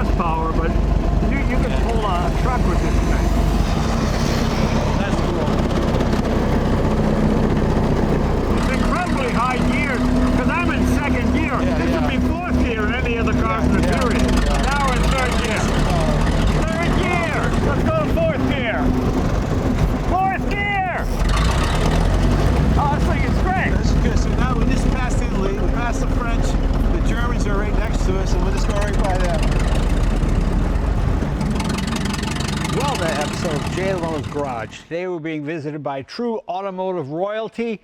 horsepower, but you can pull a truck with this thing. That's cool. It's incredibly high gear, because I'm in second gear. This would be fourth gear in any of the cars in the period. Now we're in third gear. Third gear! Let's go to fourth gear. Fourth gear! Oh, this thing is great. That's good. So now we just passed Italy, we passed the French, the Germans are right next to us, and we'll just go right by them. Well, that episode of Jay Leno's Garage. Today we're being visited by true automotive royalty.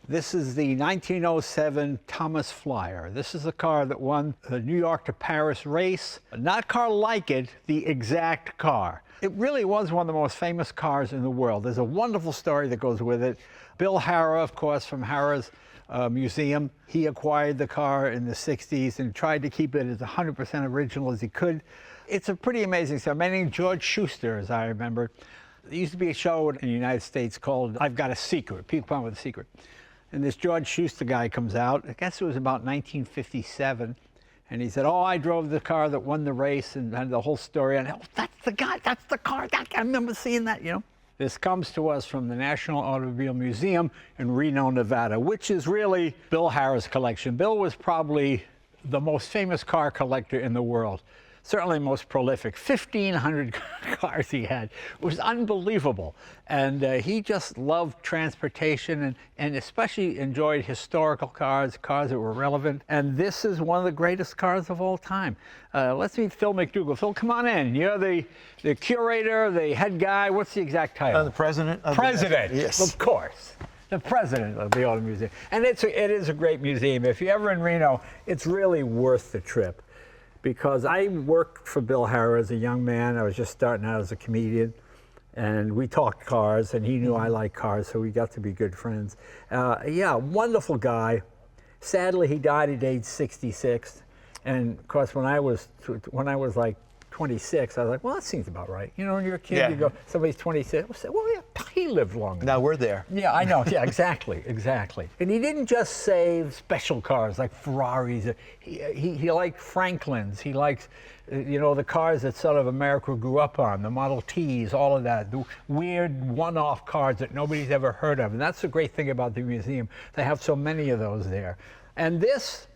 This is the 1907 Thomas Flyer. This is a car that won the New York to Paris race. Not a car like it, the exact car. It really was one of the most famous cars in the world. There's a wonderful story that goes with it. Bill Harrah, of course, from Harrah's museum, he acquired the car in the 60s and tried to keep it as 100% original as he could. It's a pretty amazing story. A man named George Schuster, as I remember. There used to be a show in the United States called I've Got a Secret, People Come with a Secret. And this George Schuster guy comes out, I guess it was about 1957, and he said, oh, I drove the car that won the race, and the whole story, and oh, that's the guy, that's the car, I remember seeing that, you know. This comes to us from the National Automobile Museum in Reno, Nevada, which is really Bill Harrah's collection. Bill was probably the most famous car collector in the world. Certainly most prolific. 1,500 cars he had. It was unbelievable. And he just loved transportation and especially enjoyed historical cars, cars that were relevant. And this is one of the greatest cars of all time. Let's meet Phil MacDougall. Phil, come on in. You're the curator, the head guy. What's the exact title? The president. President, yes. Of course. The president of the Auto Museum. And it is a great museum. If you're ever in Reno, it's really worth the trip. Because I worked for Bill Harrah as a young man. I was just starting out as a comedian, and we talked cars, and he knew I liked cars, so we got to be good friends. Yeah, wonderful guy. Sadly, he died at age 66, and of course, when I was like 26, I was like, well, that seems about right. You know, when you're a kid, you go, somebody's 26, well, yeah, he lived long. Now we're there. Yeah, I know. Yeah, exactly, exactly. And he didn't just save special cars like Ferraris. He liked Franklins. He likes, you know, the cars that sort of America grew up on, the Model Ts, all of that, the weird one-off cars that nobody's ever heard of. And that's the great thing about the museum. They have so many of those there. And this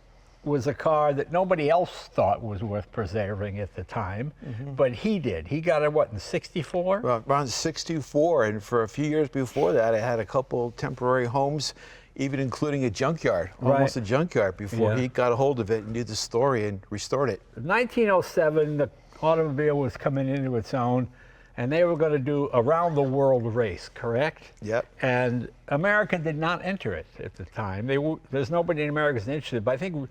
was a car that nobody else thought was worth preserving at the time, but he did. He got it, what, in 64? Well, around 64, and for a few years before that, I had a couple temporary homes, even including a junkyard, almost a junkyard, before he got a hold of it and knew the story and restored it. In 1907, the automobile was coming into its own, and they were going to do a round-the-world race, correct? Yep. And America did not enter it at the time. There's nobody in America who's interested, but I think,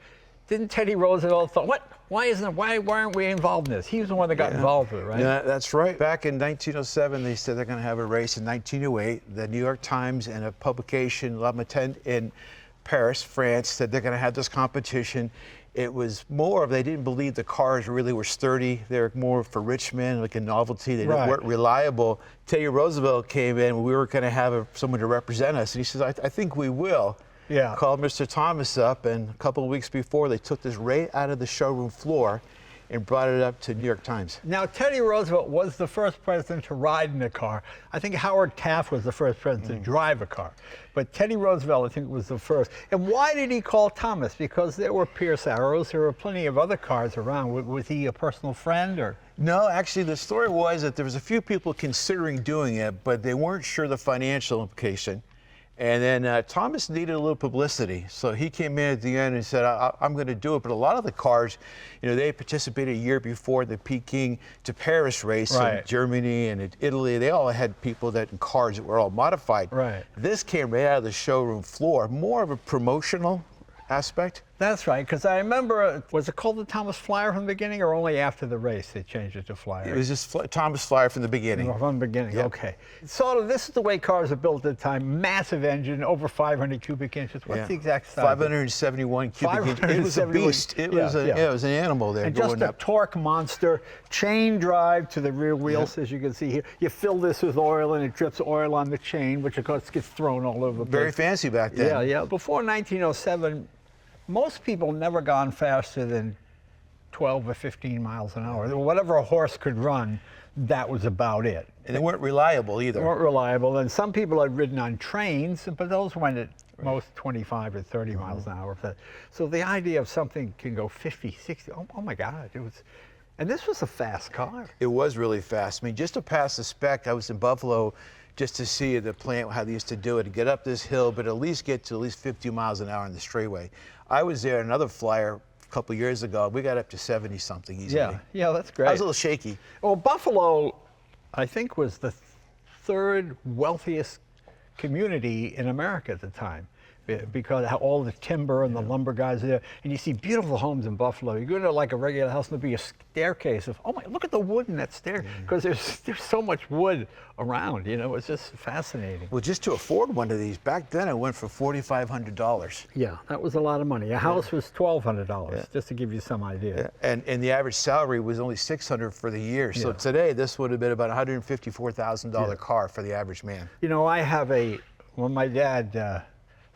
didn't Teddy Roosevelt thought, what? Why aren't we involved in this? He was the one that got involved with it, right? Yeah, that's right. Back in 1907, they said they're going to have a race. In 1908, the New York Times and a publication, La Matin in Paris, France, said they're going to have this competition. It was more of, they didn't believe the cars really were sturdy. They were more for rich men, like a novelty. They weren't reliable. Teddy Roosevelt came in, we were going to have someone to represent us. And he says, I think we will. Yeah. Called Mr. Thomas up, and a couple of weeks before, they took this right out of the showroom floor and brought it up to New York Times. Now, Teddy Roosevelt was the first president to ride in a car. I think Howard Taft was the first president to drive a car. But Teddy Roosevelt, I think, was the first. And why did he call Thomas? Because there were Pierce Arrows. There were plenty of other cars around. Was he a personal friend, or? No, actually, the story was that there was a few people considering doing it, but they weren't sure the financial implication. And then Thomas needed a little publicity, so he came in at the end and said, I'm going to do it. But a lot of the cars, you know, they participated a year before the Peking to Paris race in Germany and in Italy. They all had people in cars that were all modified. Right. This came right out of the showroom floor, more of a promotional aspect. That's right, because I remember, was it called the Thomas Flyer from the beginning, or only after the race they changed it to Flyer? It was just Thomas Flyer from the beginning. From the beginning, okay. So this is the way cars are built at the time. Massive engine, over 500 cubic inches. What's the exact size? 571 cubic inches. It was a beast. It was an animal there. And just a torque monster. Chain drive to the rear wheels, as you can see here. You fill this with oil, and it drips oil on the chain, which of course gets thrown all over the place. Very fancy back then. Yeah. Before 1907, most people never gone faster than 12 or 15 miles an hour. Whatever a horse could run, that was about it. And they weren't reliable either. They weren't reliable. And some people had ridden on trains, but those went at most 25 or 30 miles an hour. So the idea of something can go 50, 60, oh my God, it was, and this was a fast car. It was really fast. I mean, just to pass the spec, I was in Buffalo just to see the plant, how they used to do it, to get up this hill, but at least get to at least 50 miles an hour on the straightaway. I was there, another flyer, a couple years ago, we got up to 70 something easily. Yeah, that's great. I was a little shaky. Well, Buffalo, I think, was the third wealthiest community in America at the time, because because all the timber and the lumber guys are there, and you see beautiful homes in Buffalo. You go to like a regular house, and there'll be a staircase of, oh my, look at the wood in that stair, because there's so much wood around. You know, it's just fascinating. Well, just to afford one of these, back then it went for $4,500. Yeah, that was a lot of money. A house was $1,200, just to give you some idea. Yeah. And the average salary was only $600 for the year. So today, this would have been about a $154,000 car for the average man. You know, I have when my dad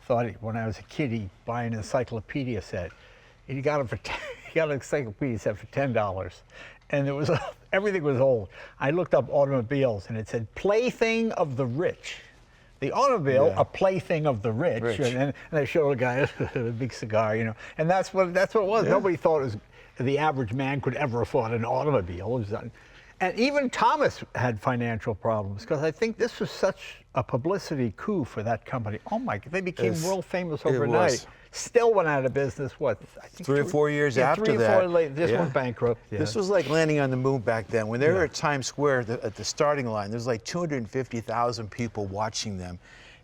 thought when I was a kid he'd buy an encyclopedia set. And he got it he got an encyclopedia set for $10. And it was everything was old. I looked up automobiles and it said plaything of the rich. The automobile, a plaything of the rich. And they showed a guy with a big cigar, you know. And that's what it was. Yeah. Nobody thought the average man could ever afford an automobile. And even Thomas had financial problems, because I think this was such a publicity coup for that company. Oh my, they became world famous overnight. Still went out of business, what, I think 3 or 4 years after 3 or 4 that. late, this went bankrupt. Yeah. This was like landing on the moon back then. When they were at Times Square at the starting line, there was like 250,000 people watching them.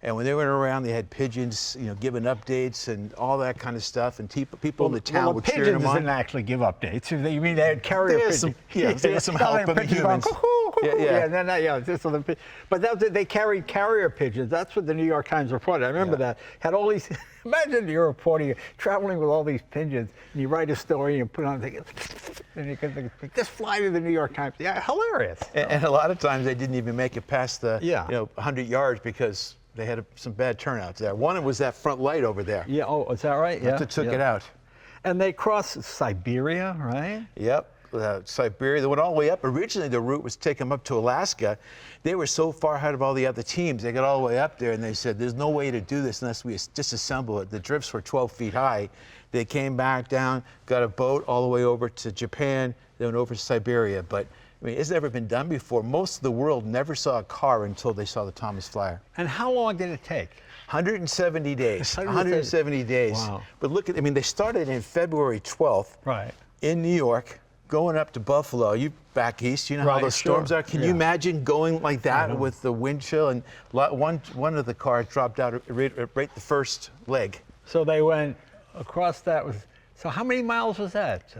And when they went around, they had pigeons, you know, giving updates and all that kind of stuff. And people in the town were cheering them on. Pigeons didn't actually give updates. You mean they had carrier pigeons? There was some help from the humans. But they carried carrier pigeons. That's what the New York Times reported. I remember that. Had all these, imagine you're a reporter, you're traveling with all these pigeons, and you write a story and you put it on, and you can just fly to the New York Times. Yeah, hilarious. And a lot of times they didn't even make it past the 100 yards because they had some bad turnouts there. One was that front light over there. Yeah, oh, is that right? Yeah. That took it out. And they crossed Siberia, right? Yep. Siberia, they went all the way up. Originally, the route was to take them up to Alaska. They were so far ahead of all the other teams. They got all the way up there, and they said, there's no way to do this unless we disassemble it. The drifts were 12 feet high. They came back down, got a boat all the way over to Japan, then went over to Siberia. But I mean, it's never been done before. Most of the world never saw a car until they saw the Thomas Flyer. And how long did it take? 170 days. 170 days. Wow. But look at, I mean, they started in February 12th in New York, going up to Buffalo. You back east, you know how those storms are. Can you imagine going like that with the wind chill? And one of the cars dropped out right the first leg. So they went across that with, so how many miles was that?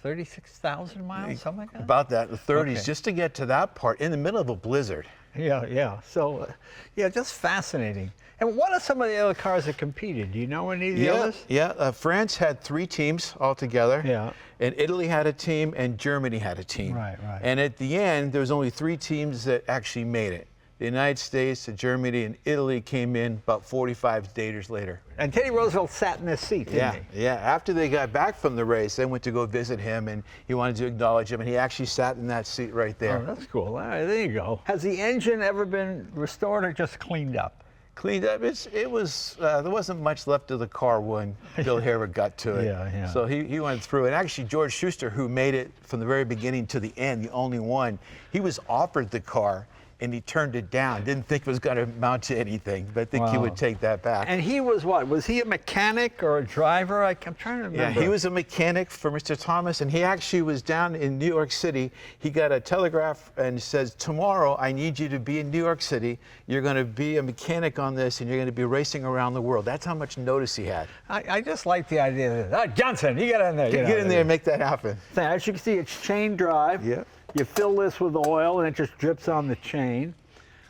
36,000 miles, something like that? About that, the 30s, just to get to that part in the middle of a blizzard. Yeah. So, just fascinating. And what are some of the other cars that competed? Do you know any of the others? Yeah, France had 3 teams altogether. Yeah. And Italy had a team, and Germany had a team. Right. And at the end, there was only 3 teams that actually made it. The United States, Germany, and Italy came in about 45 days later. And Teddy Roosevelt sat in this seat, didn't he? Yeah. After they got back from the race, they went to go visit him, and he wanted to acknowledge him, and he actually sat in that seat right there. Oh, that's cool. All right, there you go. Has the engine ever been restored or just cleaned up? Cleaned up. It was there wasn't much left of the car when Bill Harrod got to it. Yeah. So he went through. And actually, George Schuster, who made it from the very beginning to the end, the only one, he was offered the car, and he turned it down. Didn't think it was going to amount to anything, but I think he would take that back. And he was what? Was he a mechanic or a driver? I'm trying to remember. Yeah, he was a mechanic for Mr. Thomas, and he actually was down in New York City. He got a telegraph and says, tomorrow I need you to be in New York City. You're going to be a mechanic on this, and you're going to be racing around the world. That's how much notice he had. I just like the idea that, Johnson, you get in there. Get in there and make that happen. As you can see, it's chain drive. Yeah. You fill this with oil, and it just drips on the chain.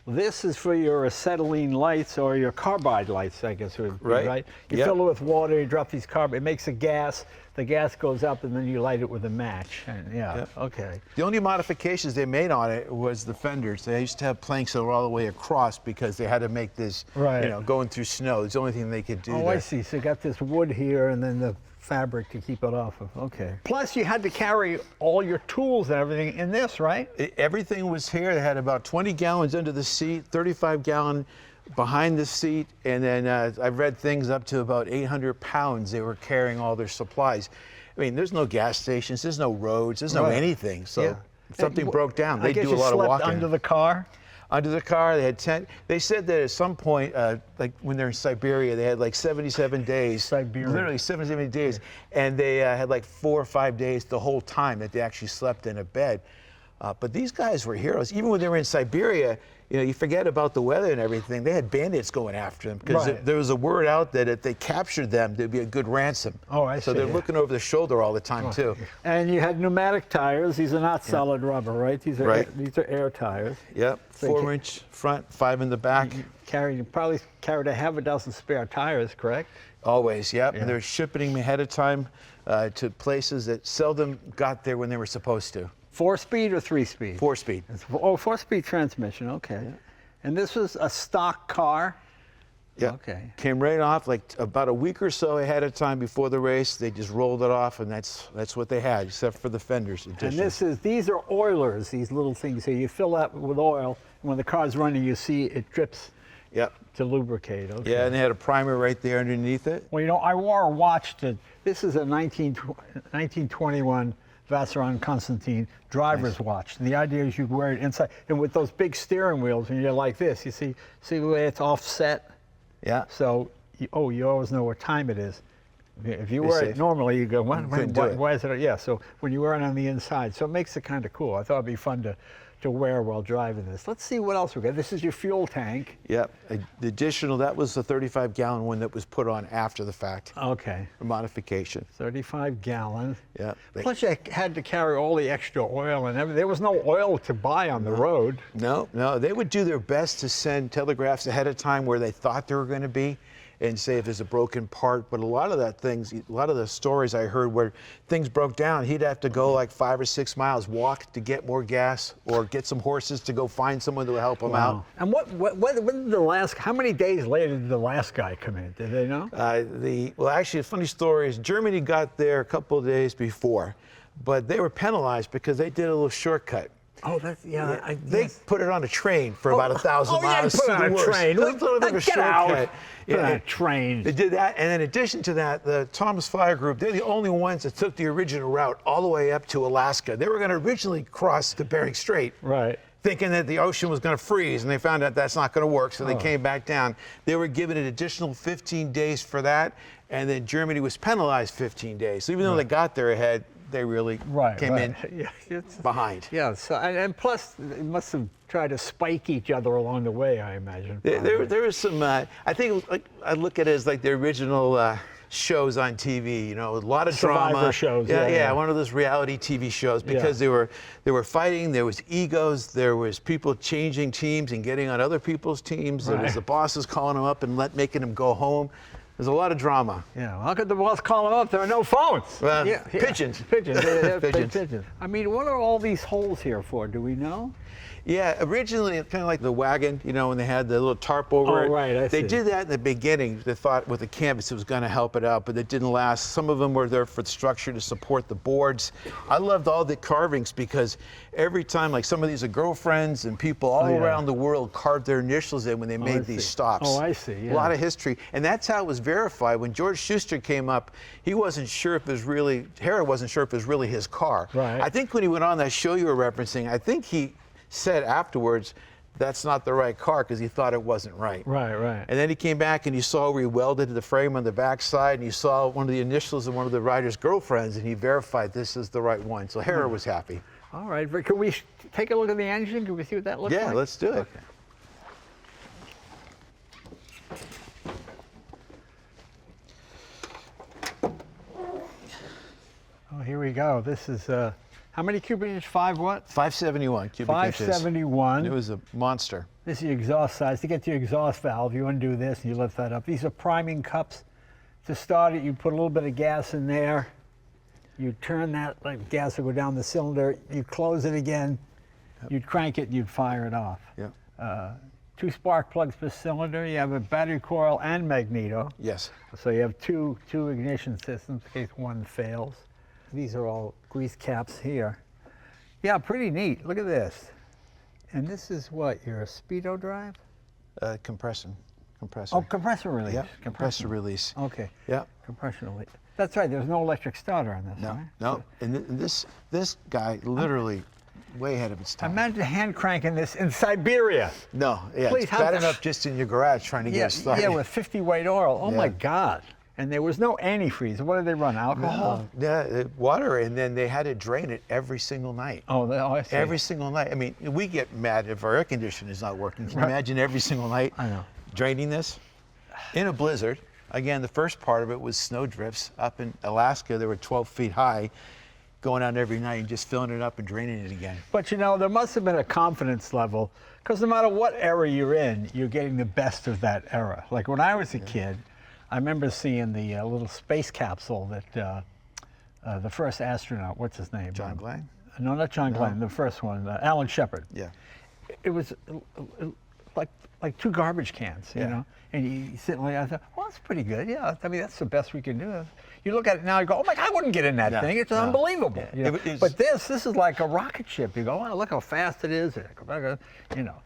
This is for your acetylene lights or your carbide lights, I guess would be, right? You fill it with water, you drop these carbide, it makes a gas. The gas goes up, and then you light it with a match. And okay. The only modifications they made on it was the fenders. They used to have planks that were all the way across because they had to make this, going through snow. It's the only thing they could do. Oh, I see. So you got this wood here, and then the fabric to keep it off of. Okay. Plus, you had to carry all your tools and everything in this, right? Everything was here. They had about 20 gallons under the seat, 35-gallon behind the seat, and then I've read things up to about 800 pounds they were carrying all their supplies. I mean, there's no gas stations, there's no roads, there's no anything. So if something broke down, they do a lot of walking. Under the car? Under the car, they had 10. They said that at some point, like when they're in Siberia, they had like 77 days. Siberia. Literally 77 days. And they had like 4 or 5 days the whole time that they actually slept in a bed. But these guys were heroes. Even when they were in Siberia, you know, you forget about the weather and everything. They had bandits going after them because there was a word out that if they captured them, there'd be a good ransom. Oh, I see. So they're looking over the shoulder all the time too. And you had pneumatic tires. These are not solid rubber, right? These are these are air tires. Yep. So 4-inch front, 5 in the back. You probably carried a half a dozen spare tires, correct? Always, yep. And they're shipping them ahead of time to places that seldom got there when they were supposed to. 4-speed or 3-speed? 4-speed. Oh, 4-speed transmission, okay. Yeah. And this was a stock car? Yeah. Okay. Came right off like about a week or so ahead of time before the race. They just rolled it off, and that's what they had, except for the fenders. And these are oilers, these little things. So you fill that with oil, and when the car's running, you see it drips to lubricate. Okay. Yeah, and they had a primer right there underneath it. Well, you know, I wore a watch to, this is a 1921 Vacheron Constantin driver's watch. And the idea is you wear it inside, and with those big steering wheels, and you're like this, you see the way it's offset? Yeah. So, you always know what time it is. If you wear it normally, you go, why is it? Yeah, so when you wear it on the inside, so it makes it kind of cool. I thought it'd be fun to wear while driving this. Let's see what else we got. This is your fuel tank. Yep. The additional, that was the 35-gallon one that was put on after the fact. Okay. A modification. 35 gallons. Yeah. Plus you had to carry all the extra oil and everything. There was no oil to buy on the road. No. They would do their best to send telegraphs ahead of time where they thought they were going to be and say if there's a broken part. But a lot of the stories I heard where things broke down, he'd have to go like 5 or 6 miles, walk to get more gas or get some horses to go find someone to help him out. And when did how many days later did the last guy come in? Did they know? Well, actually, a funny story is Germany got there a couple of days before, but they were penalized because they did a little shortcut. Oh, that's, They put it on a train for about 1,000 miles. Put it on a train. That's a little bit of a shortcut. Put it on a train. They did that, and in addition to that, the Thomas Flyer Group, they're the only ones that took the original route all the way up to Alaska. They were going to originally cross the Bering Strait. Right. Thinking that the ocean was going to freeze, and they found out that's not going to work, so they came back down. They were given an additional 15 days for that, and then Germany was penalized 15 days. So even though they got there ahead, they really came in behind. Yeah, so, and plus, they must have tried to spike each other along the way, I imagine. There was some, I think, it was like, I look at it as like the original shows on TV, you know, a lot of Survivor drama. shows. Yeah, one of those reality TV shows because they were fighting, there was egos, there was people changing teams and getting on other people's teams. There was the bosses calling them up and making them go home. There's a lot of drama. Yeah, well, how could the boss call them up? There are no phones. Well, pigeons. Pigeons. Pigeons. I mean, what are all these holes here for? Do we know? Yeah, originally it's kind of like the wagon, you know, when they had the little tarp over it. Oh, right, They did that in the beginning. They thought with the canvas it was going to help it out, but it didn't last. Some of them were there for the structure to support the boards. I loved all the carvings because every time, like some of these are girlfriends and people all around the world carved their initials in when they made these stops. Oh, I see. Yeah. A lot of history. And that's how it was verified. When George Schuster came up, he wasn't sure if it was really, Harrah wasn't sure if it was really his car. Right. I think when he went on that show you were referencing, I think he said afterwards, that's not the right car because he thought it wasn't right. Right. And then he came back and you saw where he welded the frame on the back side and you saw one of the initials of one of the rider's girlfriends and he verified this is the right one. So Harrah was happy. All right, but can we take a look at the engine? Can we see what that looks like? Yeah, let's do it. Okay. Oh, here we go. This is, how many cubic inches? 5 what? 571 cubic inches. 571. It was a monster. This is the exhaust size. To get to your exhaust valve, you undo this and you lift that up. These are priming cups. To start it, you put a little bit of gas in there. You turn that, like gas will go down the cylinder. You close it again. You'd crank it and you'd fire it off. Yeah. 2 spark plugs per cylinder. You have a battery coil and magneto. Yes. So you have two ignition systems in case one fails. These are all grease caps here. Yeah, pretty neat. Look at this. And this is what, your speedo drive? Compressor. Oh, compressor release. Yeah, compressor release. Okay. Yeah. Compression release. That's right. There's no electric starter on this, No, right? no. And this guy literally way ahead of its time. Imagine hand cranking this in Siberia. No, yeah, Please, it's how bad the- enough just in your garage trying to get it started. Yeah, with 50 weight oil. Oh my Yeah. God. And there was no antifreeze. What did they run? Alcohol? Water, and then they had to drain it every single night. Oh, I see. Every single night. I mean, we get mad if our air conditioner is not working. Can you Right. imagine every single night I know. draining this? In a blizzard. Again, the first part of it was snow drifts. Up in Alaska, they were 12 feet high, going out every night and just filling it up and draining it again. But you know, there must have been a confidence level, because no matter what era you're in, you're getting the best of that era. Like when I was a kid, I remember seeing the little space capsule that the first astronaut, what's his name? John Glenn? No, not John Glenn, the first one, Alan Shepard. Yeah. It was like 2 garbage cans, you Yeah. know? And you sit like, I thought, well, that's pretty good. Yeah, I mean, that's the best we can do. You look at it now, you go, oh my God, I wouldn't get in that No, thing. It's no. unbelievable. Yeah. You know? It was- But this is like a rocket ship. You go, oh, look how fast it is. You know,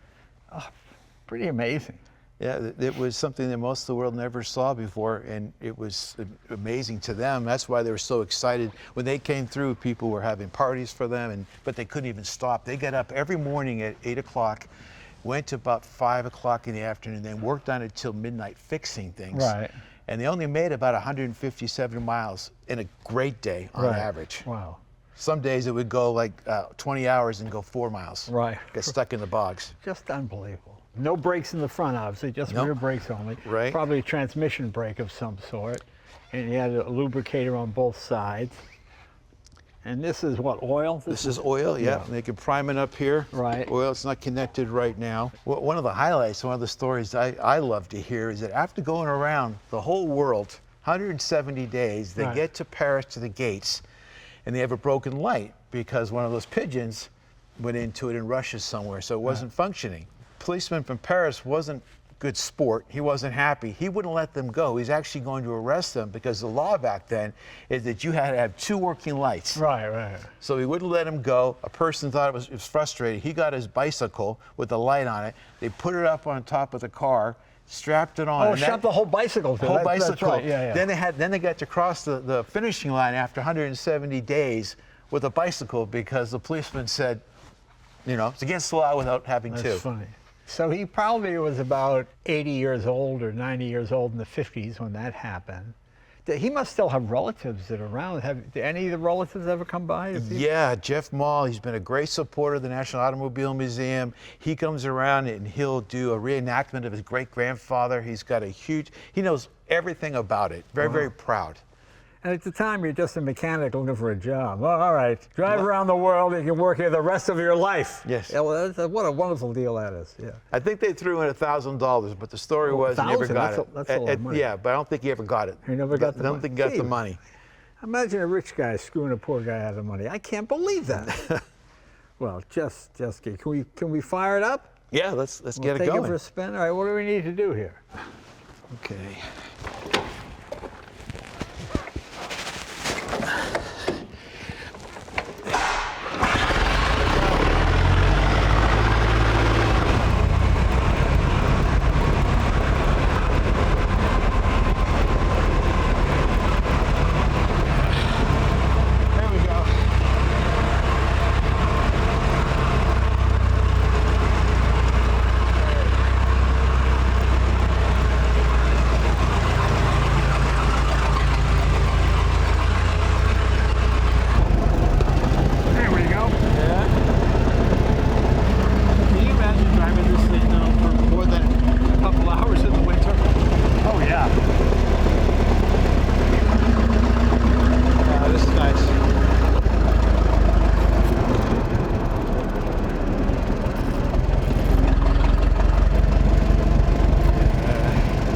pretty amazing. Yeah, it was something that most of the world never saw before, and it was amazing to them. That's why they were so excited. When they came through, people were having parties for them, but they couldn't even stop. They got up every morning at 8 o'clock, went to about 5 o'clock in the afternoon, then worked on it till midnight fixing things. Right. And they only made about 157 miles in a great day on average. Wow. Some days it would go like 20 hours and go 4 miles. Right. Get stuck in the bogs. Just unbelievable. No brakes in the front, obviously, just Nope. rear brakes only. Right. Probably a transmission brake of some sort. And you had a lubricator on both sides. And this is what, oil? This is oil, yeah. They can prime it up here. Right. Oil, it's not connected right now. One of the highlights, one of the stories I love to hear is that after going around the whole world, 170 days, they Right. get to Paris to the gates, and they have a broken light because one of those pigeons went into it in Russia somewhere, so it wasn't functioning. Policeman from Paris wasn't good sport. He wasn't happy. He wouldn't let them go. He's actually going to arrest them because the law back then is that you had to have 2 working lights. Right. So he wouldn't let him go. A person thought it was frustrated. He got his bicycle with a light on it. They put it up on top of the car, strapped it on. Oh, and shut the whole bicycle. whole bicycle. That's right. Yeah. Then they got to cross the finishing line after 170 days with a bicycle because the policeman said, you know, it's against the law without having That's to. funny. So he probably was about 80 years old or 90 years old in the 50s when that happened. He must still have relatives that are around. Did any of the relatives ever come by? Yeah, Jeff Mall, he's been a great supporter of the National Automobile Museum. He comes around and he'll do a reenactment of his great-grandfather. He's got he knows everything about it. Very proud. And at the time, you're just a mechanic looking for a job. Well, all right, drive around the world and you can work here the rest of your life. Yes. Yeah, well, what a wonderful deal that is. Yeah. I think they threw in $1,000, but the story was he never got it. That's a lot of money. Yeah, but I don't think he ever got it. He never got the I don't money. think he got Gee. the money. Imagine a rich guy screwing a poor guy out of money. I can't believe that. Well, just can we fire it up? Yeah, let's get it Take going. it for a spin. All right, what do we need to do here? Okay. There we go. There we go. Yeah. Can you imagine driving this thing now for more than a couple hours in the winter? Oh, yeah. This is nice.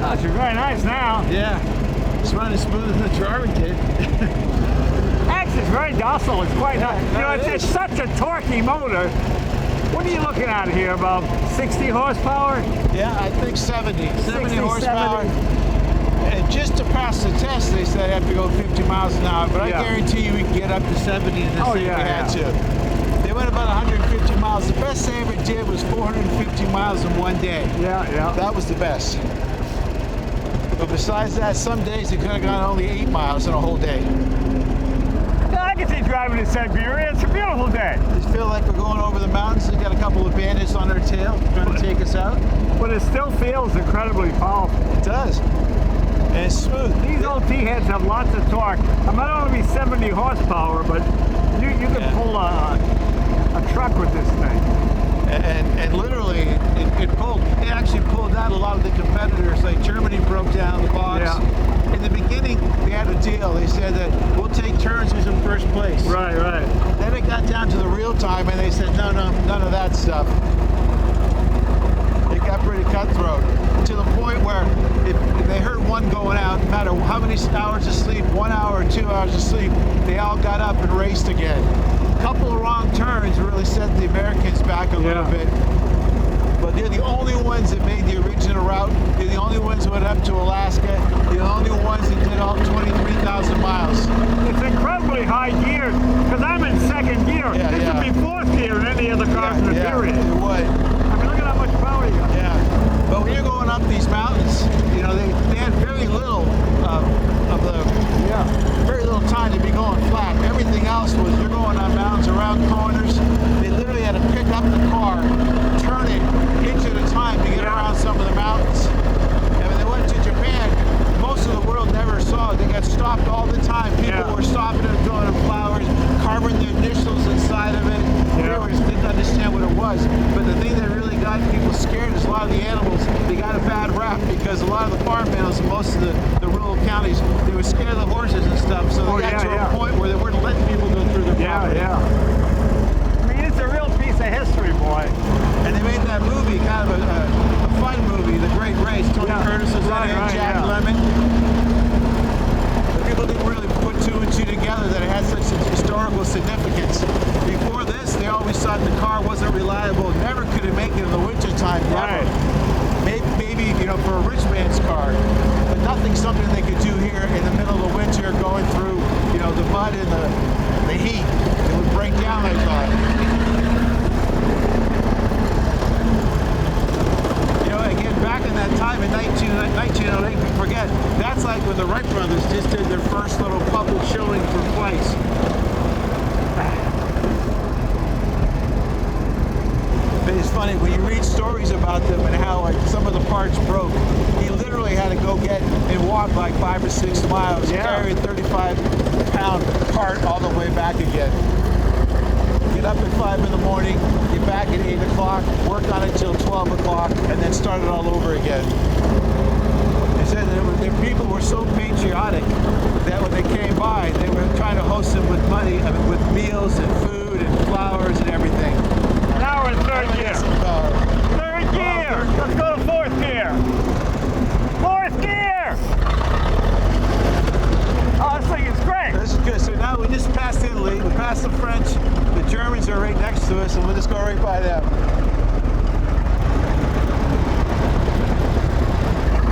Oh, you're very nice now. Yeah. It's running smoother than the Jarman did. Actually, it's very docile. It's quite nice. You know, it it's such a torquey motor. What are you looking at here? About 60 horsepower? Yeah, I think 70. 70 60, horsepower. 70. And just to pass the test, they said I have to go 50 miles an hour. But Yeah. I guarantee you we can get up to 70 in this Oh, thing yeah, if we had yeah. to. They went about 150 miles. The best they ever did was 450 miles in one day. Yeah, yeah. That was the best. But besides that, some days they could have gone only 8 miles in a whole day. I can see driving in Siberia. It's a beautiful day. Just feel like we're going over the mountains. They got a couple of bandits on their tail trying to take us out. But it still feels incredibly powerful. It does. And it's smooth. These old T-heads have lots of torque. I might only be 70 horsepower, but you can Yeah. pull a truck with this thing. And literally, it actually pulled out a lot of the competitors. Like Germany broke down the box. Yeah. In the beginning, they had a deal. They said that we'll take turns who's in first place. Right, right. Then it got down to the real time, and they said, no, none of that stuff. It got pretty cutthroat to the point where if they heard one going out, no matter how many hours of sleep, 1 hour or 2 hours of sleep, they all got up and raced again. A couple of wrong turns really set the Americans back a little bit. But they're the only ones that made the original route. They're the only ones that went up to Alaska. They're the only ones that did all 23,000 miles. It's incredibly high gear, because I'm in second gear. Yeah, This yeah. would be fourth gear in any other car in the period. It would. I mean, look at how much power you got. Yeah. But when you're going up these mountains, you know, they had very little very little time to be going flat. Everything else was you're going on mountains, around corners. They literally had to pick up the car, turn it inch at a time to get around some of the mountains. And when they went to Japan, most of the world never saw it. They got stopped all the time. People were stopping and throwing them flowers, carving their initials inside of it. Viewers didn't understand what it was. But the thing that really got people scared is a lot of the animals, they got a bad rap because a lot of the farm animals in most of the rural counties, they were scared of the horses and stuff. So they got to a point where they weren't letting people go through their property. I mean, it's a real piece of history, boy. And they made that movie, kind of a fun movie, The Great Race. Tony Curtis was in it, Jack Lemmon. But people didn't really put two and two together that it had such a historical significance. Before this, they always thought the car wasn't reliable, never could it make it in the wintertime. Right. Maybe, you know, for a rich man's car, but nothing something they could do here in the middle of the winter, going through, you know, the mud and the heat. It would break down, I thought. Again, back in that time in 1908, we forget, that's like when the Wright brothers just did their first little public showing for flights. But it's funny, when you read stories about them and how like some of the parts broke, he literally had to go get and walk like 5 or 6 miles, carry a 35-pound part all the way back again. Get up at 5 in the morning, get back at 8 o'clock, work on it till 12 o'clock, and then start it all over again. They said that people were so patriotic that when they came by, they were trying to host them with money, with meals and food and flowers and everything. Now we're in third gear. Third gear! Let's go to fourth gear. Fourth gear! Oh, this thing is great. This is good. So now we just passed Italy, we passed the French, the Germans are right next to us, and we'll just go right by them.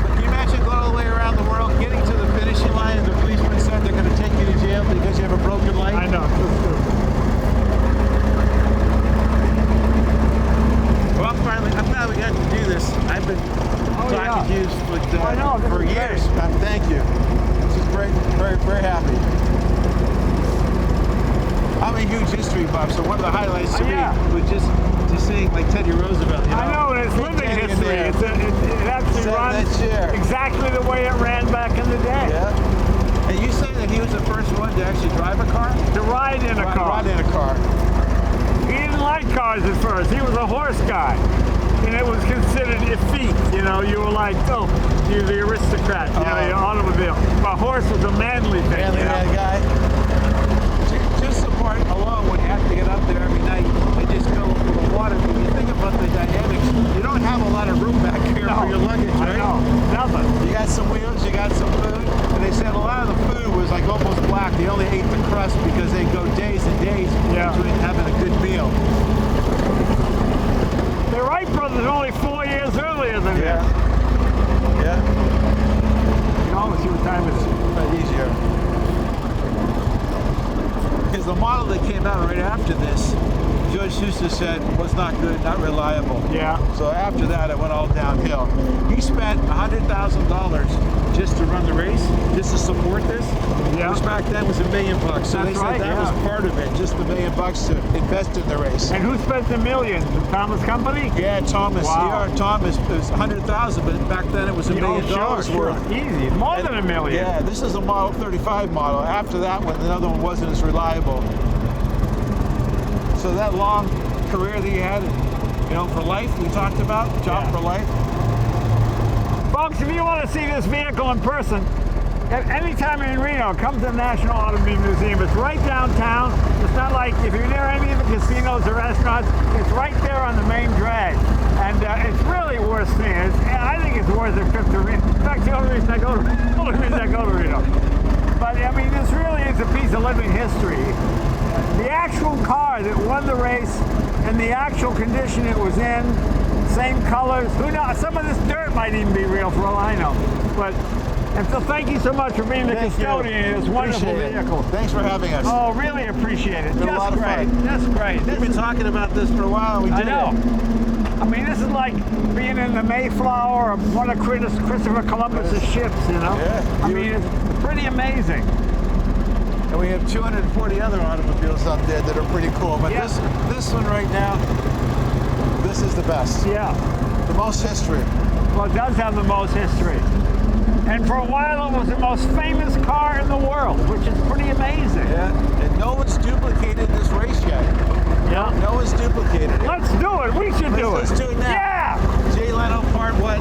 But can you imagine going all the way around the world, getting to the finishing line, and the policeman said they're going to take you to jail because you have a broken leg? I know. Well, finally, I'm glad we got to do this. I've been talking to you for years. Thank you. This is great. Very, very happy. I'm a huge history buff, so one of the highlights to me was just seeing like Teddy Roosevelt. You know? I know, it's living history. It actually runs exactly the way it ran back in the day. Yeah. And you say that he was the first one to actually drive a car? To ride in a car. Ride in a car. He didn't like cars at first. He was a horse guy. And it was considered effete. You know, you were like, oh, you're the aristocrat, you know, your automobile. But horse was a manly thing. Manly guy. Just the part alone when you have to get up there every night and just go over the water. When you think about the dynamics, you don't have a lot of room back here for your luggage, right? No, nothing. You got some wheels, you got some food. And they said a lot of the food was like almost black. They only ate the crust because they go days and days between having a good meal. time it's easier. Because the model that came out right after this, Judge Sousa said was not good, not reliable. Yeah. So after that, it went all downhill. He spent $100,000 just to run the race, just to support this. Yeah. Which back then was $1 million. So That's they said right, that yeah. was part of it, just $1 million to invest in the race. And who spent the millions? The Thomas Company? Yeah, Thomas. Wow. E.R. Thomas. It was $100,000, but back then it was $1 million sure. worth. Easy. More than $1 million. Yeah, this is a Model 35 model. After that one, another one wasn't as reliable. So that long career that you had, you know, for life, we talked about, job for life. Folks, if you want to see this vehicle in person, at any time in Reno, come to the National Automobile Museum. It's right downtown. It's not like if you're near any of the casinos or restaurants, it's right there on the main drag. And it's really worth seeing. I think it's worth a trip to Reno. In fact, the only reason I go to Reno. But I mean, this really is a piece of living history. The actual car that won the race and the actual condition it was in, same colors, who knows? Some of this dirt might even be real for all I know. But, and so thank you so much for being the custodian of this wonderful vehicle. Thanks for having us. Oh, really appreciate it. It's been a lot of fun. That's great. We've been talking about this for a while, and we did it. I know. I mean, this is like being in the Mayflower or one of Christopher Columbus's ships, you know? Yeah. I mean, it's pretty amazing. And we have 240 other automobiles up there that are pretty cool. But Yeah. this one right now, this is the best. Yeah. The most history. Well, it does have the most history. And for a while, it was the most famous car in the world, which is pretty amazing. Yeah. And no one's duplicated this race yet. Yeah. No one's duplicated it. Let's do it. We should do it. Let's do it now. Yeah. Jay Leno, part 1.